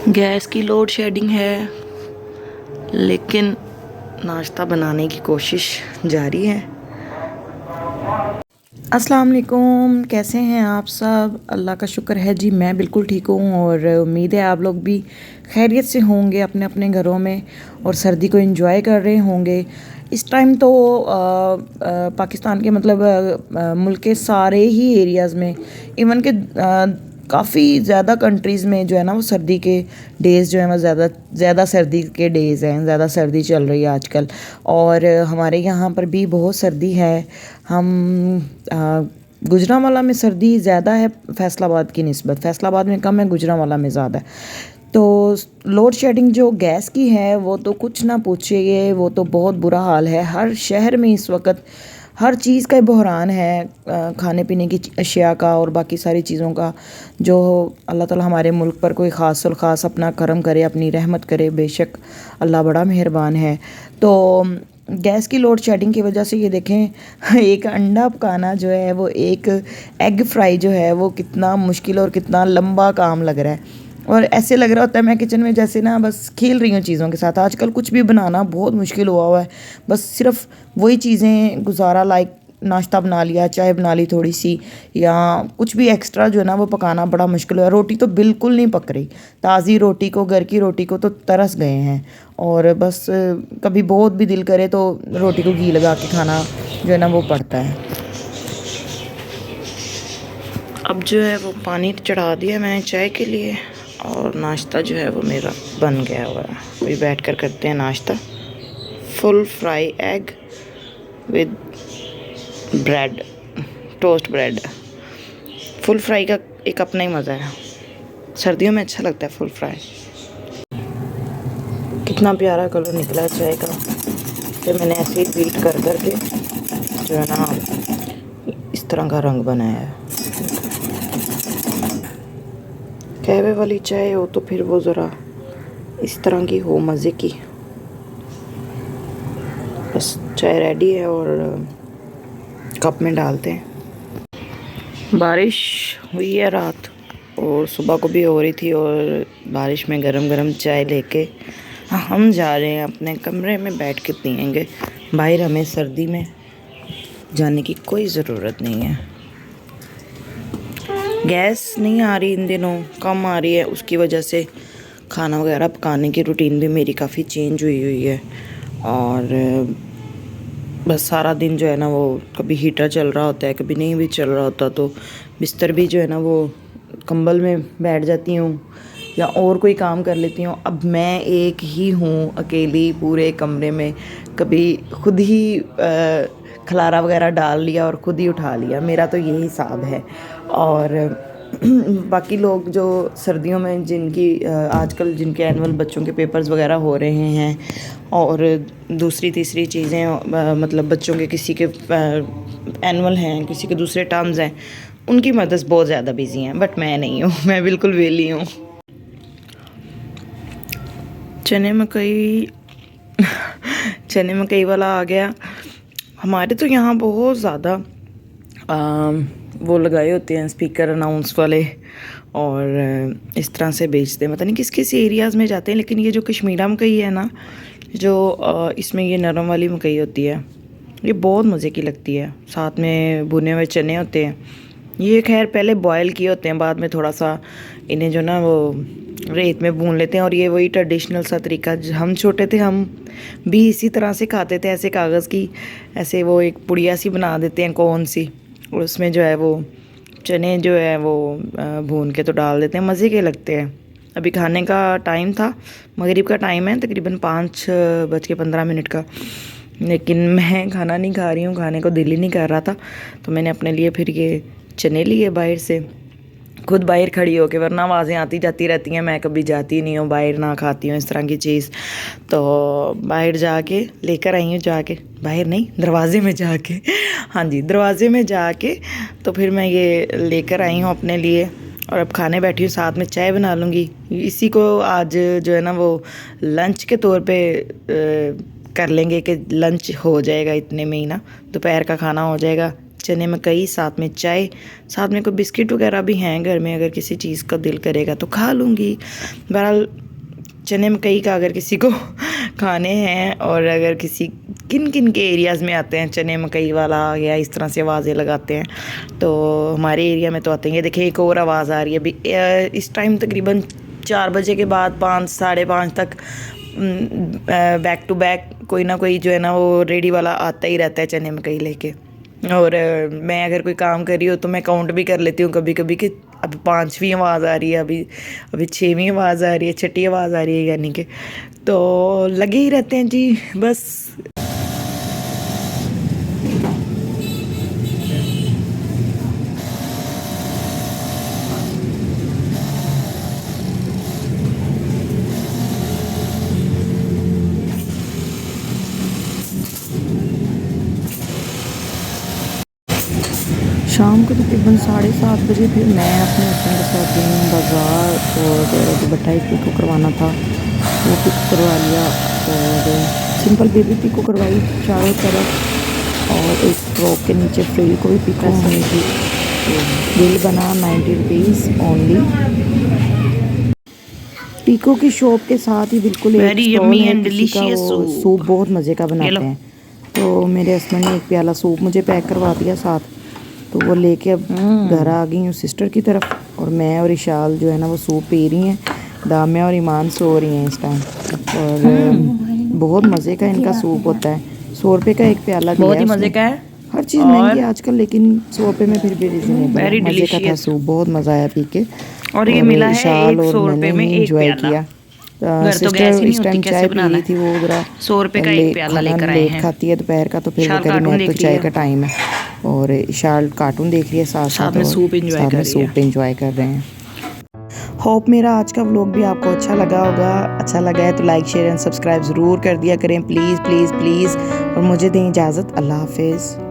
Gas की load shedding है, लेकिन नाश्ता बनाने की कोशिश जारी है। अस्सलाम वालेकुम, कैसे हैं आप सब? अल्लाह का शुक्र है जी, मैं बिल्कुल ठीक हूँ और उम्मीद है आप लोग भी खैरियत से होंगे अपने अपने घरों में और सर्दी को एंजॉय कर रहे होंगे। इस टाइम तो पाकिस्तान के मतलब मुल्क के सारे ही एरियाज़ में, इवन के काफ़ी ज़्यादा कंट्रीज़ में जो है ना वो सर्दी के डेज़ जो है वो ज़्यादा सर्दी के डेज़ हैं, ज़्यादा सर्दी चल रही है आजकल। और हमारे यहाँ पर भी बहुत सर्दी है। हम गुजरांवाला में सर्दी ज़्यादा है फैसलाबाद की निस्बत, फैसलाबाद में कम है, गुजरांवाला में ज़्यादा है। तो लोड शेडिंग जो गैस की है वो तो कुछ ना पूछिए, वो तो बहुत बुरा हाल है। हर शहर में इस वक्त हर चीज़ का बहरान है, खाने पीने की अशिया का और बाकी सारी चीज़ों का। जो अल्लाह ताला हमारे मुल्क पर कोई ख़ास और ख़ास अपना करम करे, अपनी रहमत करे, बेशक अल्लाह बड़ा मेहरबान है। तो गैस की लोड शेडिंग की वजह से ये देखें एक अंडा पकाना जो है वो, एक एग फ्राई जो है वो कितना मुश्किल और कितना लंबा काम लग रहा है। और ऐसे लग रहा होता है मैं किचन में जैसे ना बस खेल रही हूँ चीज़ों के साथ। आजकल कुछ भी बनाना बहुत मुश्किल हुआ है। बस सिर्फ वही चीज़ें गुजारा, लाइक नाश्ता बना लिया, चाय बना ली थोड़ी सी, या कुछ भी एक्स्ट्रा जो है ना वो पकाना बड़ा मुश्किल हुआ। रोटी तो बिल्कुल नहीं पक रही, ताज़ी रोटी को, घर की रोटी को तो तरस गए हैं। और बस कभी बहुत भी दिल करे तो रोटी को घी लगा के खाना जो है ना वो पड़ता है। अब जो है वो पानी चढ़ा दिया मैंने चाय के लिए और नाश्ता जो है वो मेरा बन गया हुआ है। अभी बैठ कर करते हैं नाश्ता। Full fry egg with bread, toast bread. Full fry का एक अपना ही मज़ा है, सर्दियों में अच्छा लगता है फुल फ्राई। कितना प्यारा कलर निकला है चाय का। फिर मैंने ऐसे ही बीट कर के जो है ना इस तरह का रंग बनाया है। कहवे वाली चाय हो तो फिर वो ज़रा इस तरह की हो, मज़े की। बस चाय रेडी है और कप में डालते हैं। बारिश हुई है रात और सुबह को भी हो रही थी, और बारिश में गरम गरम चाय लेके हम जा रहे हैं अपने कमरे में, बैठ के पियेंगे। बाहर हमें सर्दी में जाने की कोई ज़रूरत नहीं है। गैस नहीं आ रही इन दिनों, कम आ रही है, उसकी वजह से खाना वगैरह पकाने की रूटीन भी मेरी काफ़ी चेंज हुई है। और बस सारा दिन जो है ना वो कभी हीटर चल रहा होता है, कभी नहीं भी चल रहा होता, तो बिस्तर भी जो है ना वो कंबल में बैठ जाती हूँ या और कोई काम कर लेती हूँ। अब मैं एक ही हूँ अकेली पूरे कमरे में, कभी खुद ही खलारा वगैरह डाल लिया और ख़ुद ही उठा लिया, मेरा तो यही हिसाब है। और बाकी लोग जो सर्दियों में जिनकी आजकल जिनके एनुअल बच्चों के पेपर्स वगैरह हो रहे हैं और दूसरी तीसरी चीज़ें, मतलब बच्चों के किसी के एनुअल हैं, किसी के दूसरे टर्म्स हैं, उनकी मदर्स बहुत ज़्यादा बिजी हैं। बट मैं नहीं हूँ, मैं बिल्कुल वेली हूँ। चने मकई चने मकई वाला आ गया। हमारे तो यहाँ बहुत ज़्यादा वो लगाए होते हैं स्पीकर अनाउंस वाले, और इस तरह से बेचते हैं। पता नहीं किस किस एरियाज़ में जाते हैं, लेकिन ये जो कश्मीरा मकई है ना, जो इसमें ये नरम वाली मकई होती है, ये बहुत मज़े की लगती है। साथ में भुने हुए चने होते हैं। ये खैर पहले बॉयल किए होते हैं, बाद में थोड़ा सा इन्हें जो ना वो रेत में भून लेते हैं। और ये वही ट्रेडिशनल सा तरीका, हम छोटे थे हम भी इसी तरह से खाते थे। ऐसे कागज़ की ऐसे वो एक पुड़िया सी बना देते हैं, कौन सी, और उसमें जो है वो चने जो है वो भून के तो डाल देते हैं, मज़े के लगते हैं। अभी खाने का टाइम था, मगरिब का टाइम है, तकरीबन 5:15 का, लेकिन मैं खाना नहीं खा रही हूँ, खाने को दिल ही नहीं कर रहा था। तो मैंने अपने लिए फिर ये चने लिए बाहर से, खुद बाहर खड़ी होके, वरना आवाज़ें आती जाती रहती हैं, मैं कभी जाती नहीं हूँ बाहर, ना खाती हूँ इस तरह की चीज़। तो बाहर जाके लेकर आई हूँ, जाके बाहर नहीं, दरवाज़े में जाके हाँ जी, दरवाज़े में जाके तो फिर मैं ये लेकर आई हूँ अपने लिए। और अब खाने बैठी हूँ, साथ में चाय बना लूँगी। इसी को आज जो है ना वो लंच के तौर पे कर लेंगे कि लंच हो जाएगा इतने में ही ना, दोपहर का खाना हो जाएगा, चने मकई, साथ में चाय, साथ में कोई बिस्किट वगैरह भी हैं घर में, अगर किसी चीज़ का दिल करेगा तो खा लूँगी। बहरहाल चने मकई का अगर किसी को खाने हैं, और अगर किसी किन किन के एरियाज़ में आते हैं चने मकई वाला या इस तरह से आवाज़ें लगाते हैं, तो हमारे एरिया में तो आते हैं। देखिए एक और आवाज़ आ रही है अभी इस टाइम तकरीबन 4 बजे के बाद 5 साढ़े 5 तक बैक टू बैक कोई ना कोई जो है ना वो रेडी वाला आता ही रहता है चने मकई लेके। और मैं अगर कोई काम कर रही हूँ तो मैं काउंट भी कर लेती हूँ कभी कभी कि अब 5वीं आवाज़ आ रही है, अभी 6वीं आवाज़ आ रही है, 6ठी आवाज़ आ रही है, यानी कि तो लगे ही रहते हैं जी बस। शाम को तकरीबन 7:30 बजे फिर मैं अपने हस्बैंड के साथ गई हूँ बाज़ार, और दुपट्टा एक पिको करवाना था वो पिक करवा लिया, और सिंपल बेबी पिको करवाई चारों तरफ, और एक फ्रॉक के नीचे फ्रिल को भी पिको होनी थी। तो बिल बना 90 रुपीज़ ओनली। पिको की शॉप के साथ ही बिल्कुल एक स्टॉल है किसी का, वो सूप बहुत मज़े का बनाते हैं। तो मेरे हस्बैंड ने एक प्याला सूप मुझे पैक करवा दिया साथ, तो वो लेके अब घर आ गई हूँ सिस्टर की तरफ, और मैं और इशाल जो है ना वो सूप पी रही हैं। दामिया और ईमान सो रही हैं इस टाइम, और बहुत मज़े का इनका सूप होता है। 100 रुपये का एक प्याला दिया, बहुत ही मज़े का है। हर चीज़ महंगी है आजकल, लेकिन 100 रुपये में फिर भी रिजनेबल, मज़े का था सूप, बहुत मज़ा आया पी के। और ये मिला है 100 रुपये में एक प्याला। सिस्टर इस टाइम चाय पी रही थी, वो जरा 100 रुपये का एक प्याला लेकर आए हैं। खाती है दोपहर का, तो फिर वो कह रही है तो चाय का टाइम है, और इशाल कार्टून देख रही है साथ में सूप एंजॉय कर रहे हैं। होप मेरा आज का व्लॉग भी आपको अच्छा लगा होगा। अच्छा लगा है तो लाइक शेयर एंड सब्सक्राइब ज़रूर कर दिया करें, प्लीज़ प्लीज़ प्लीज़। और मुझे दें इजाज़त, अल्लाह हाफिज़।